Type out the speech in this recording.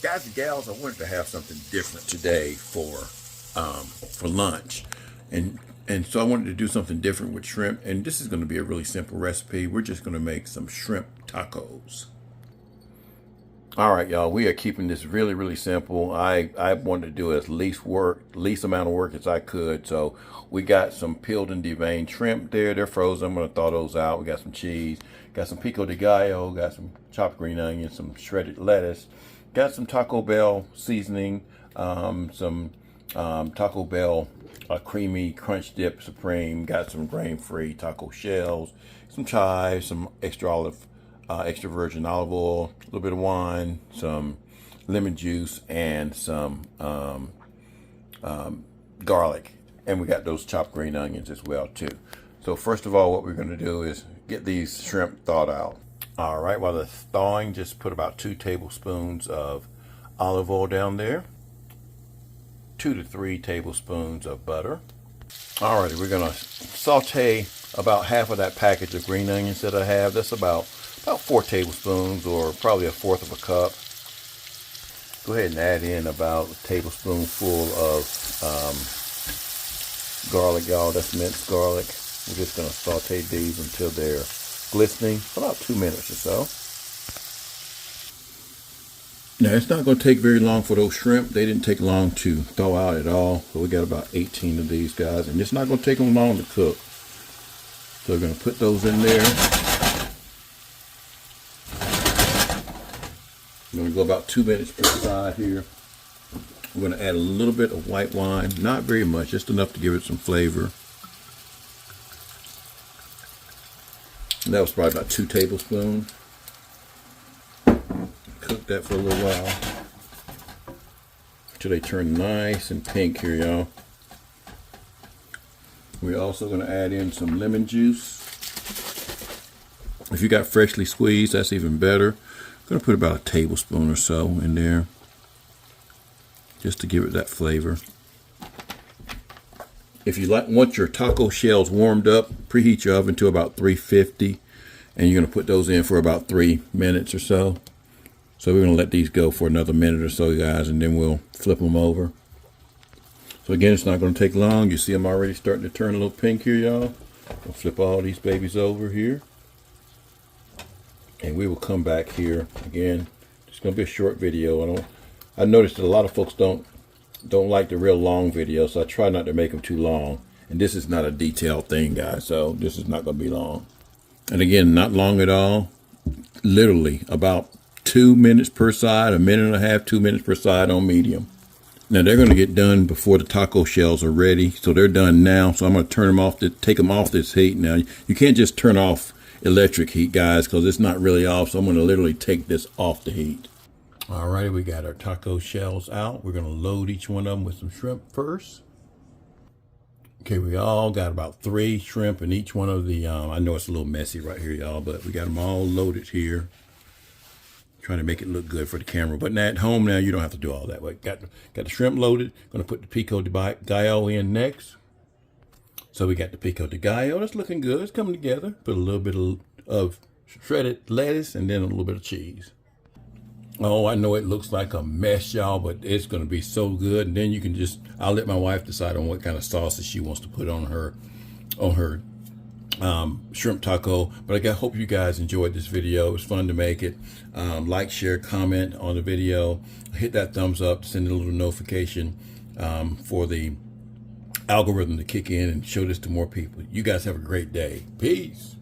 Guys and gals, I wanted to have something different today for lunch, and so I wanted to do something different with shrimp. And this is going to be a really simple recipe. We're just going to make some shrimp tacos. All right, y'all. We are keeping this really, really simple. I wanted to do as least amount of work as I could. So we got some peeled and deveined shrimp there. They're frozen. I'm going to thaw those out. We got some cheese, got some pico de gallo, got some chopped green onions, some shredded lettuce, got some Taco Bell seasoning, some Taco Bell creamy crunch dip supreme, got some grain-free taco shells, some chives, some extra virgin olive oil, a little bit of wine, some lemon juice, and some garlic. And we got those chopped green onions as well too. So first of all, what we're going to do is get these shrimp thawed out. All right, while they're thawing, just put about 2 tablespoons of olive oil down there, 2 to 3 tablespoons of butter. All righty, we're going to saute about half of that package of green onions that I have. That's about 4 tablespoons, or probably a fourth of a cup. Go ahead and add in about a tablespoonful of garlic, y'all. That's minced garlic. We're just going to saute these until they're glistening for about 2 minutes or so. Now, it's not going to take very long for those shrimp. They didn't take long to thaw out at all. So we got about 18 of these guys, and it's not going to take them long to cook. So we're going to put those in there. I'm going to go about 2 minutes per side here. We're going to add a little bit of white wine, not very much, just enough to give it some flavor. And that was probably about 2 tablespoons. Cook that for a little while until they turn nice and pink here, y'all. We're also going to add in some lemon juice. If you got freshly squeezed, that's even better. I'm going to put about a tablespoon or so in there, just to give it that flavor. If you want your taco shells warmed up, preheat your oven to about 350, and you're going to put those in for about 3 minutes or so. So we're going to let these go for another minute or so, guys, and then we'll flip them over. So again, it's not going to take long. You see them already starting to turn a little pink here, y'all. We'll flip all these babies over here. And we will come back here again. It's going to be a short video. I noticed that a lot of folks don't like the real long videos, so I try not to make them too long. And this is not a detailed thing, guys, so this is not going to be long. And again, not long at all. Literally about 2 minutes per side, 1.5 minutes, 2 minutes per side on medium. Now they're going to get done before the taco shells are ready, so they're done now. So I'm going to turn them off, take them off this heat. Now you can't just turn off electric heat, guys, because it's not really off. So I'm going to literally take this off the heat. All right, we got our taco shells out. We're going to load each one of them with some shrimp first. Okay, we all got about 3 shrimp in each one of the, I know it's a little messy right here, y'all, but we got them all loaded here. Trying to make it look good for the camera. But now at home now, you don't have to do all that. But got the shrimp loaded. Going to put the pico de gallo in next. So we got the pico de gallo. That's looking good. It's coming together. Put a little bit of shredded lettuce and then a little bit of cheese. Oh, I know it looks like a mess, y'all, but it's going to be so good. And then you can I'll let my wife decide on what kind of sauces she wants to put on her shrimp taco. But I hope you guys enjoyed this video. It was fun to make it. Like, share, comment on the video. Hit that thumbs up to send a little notification for the algorithm to kick in and show this to more people. You guys have a great day. Peace.